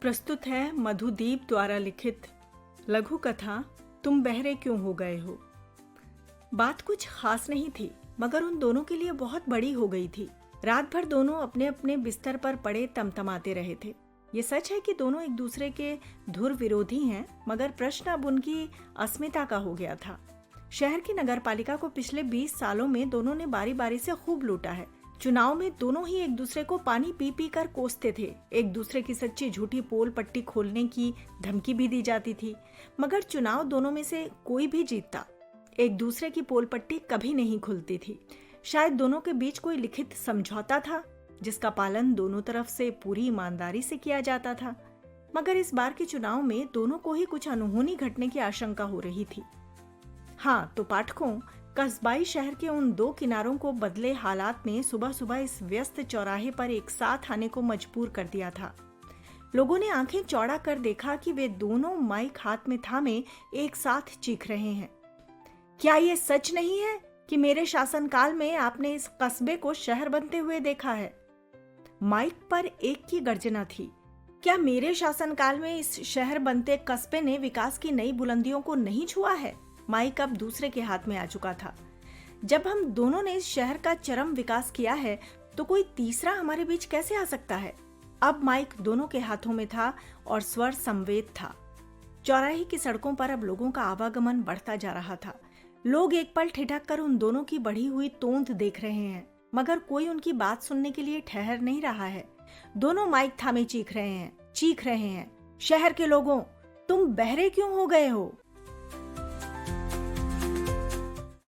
प्रस्तुत है मधुदीप द्वारा लिखित लघु कथा तुम बहरे क्यों हो गए हो। बात कुछ खास नहीं थी, मगर उन दोनों के लिए बहुत बड़ी हो गई थी। रात भर दोनों अपने अपने बिस्तर पर पड़े तमतमाते रहे थे। ये सच है कि दोनों एक दूसरे के धुर विरोधी हैं, मगर प्रश्न अब उनकी अस्मिता का हो गया था। शहर की नगरपालिका को पिछले 20 सालों में दोनों ने बारी बारी से खूब लूटा है। चुनाव में दोनों ही एक दूसरे को पानी पी पी कर कोसते थे। एक दूसरे की सच्ची झूठी पोल पट्टी खोलने की धमकी भी दी जाती थी, मगर चुनाव दोनों में से कोई भी जीतता, एक दूसरे की पोल पट्टी कभी नहीं खुलती थी। शायद दोनों के बीच कोई लिखित समझौता था जिसका पालन दोनों तरफ से पूरी ईमानदारी से किया जाता था। मगर इस बार के चुनाव में दोनों को ही कुछ अनहोनी घटने की आशंका हो रही थी। हाँ तो पाठकों, कस्बाई शहर के उन दो किनारों को बदले हालात ने सुबह सुबह इस व्यस्त चौराहे पर एक साथ आने को मजबूर कर दिया था। लोगों ने आंखें चौड़ा कर देखा कि वे दोनों माइक हाथ में थामे एक साथ चीख रहे हैं। क्या ये सच नहीं है कि मेरे शासनकाल में आपने इस कस्बे को शहर बनते हुए देखा है? माइक पर एक की गर्जना थी। क्या मेरे शासनकाल में इस शहर बनते कस्बे ने विकास की नई बुलंदियों को नहीं छुआ है? माइक अब दूसरे के हाथ में आ चुका था। जब हम दोनों ने इस शहर का चरम विकास किया है, तो कोई तीसरा हमारे बीच कैसे आ सकता है? अब माइक दोनों के हाथों में था और स्वर संवेद था। चौराहे की सड़कों पर अब लोगों का आवागमन बढ़ता जा रहा था। लोग एक पल ठिठक कर उन दोनों की बढ़ी हुई तोंद देख रहे हैं, मगर कोई उनकी बात सुनने के लिए ठहर नहीं रहा है। दोनों माइक थामे चीख रहे हैं, शहर के लोगों, तुम बहरे क्यों हो गए हो?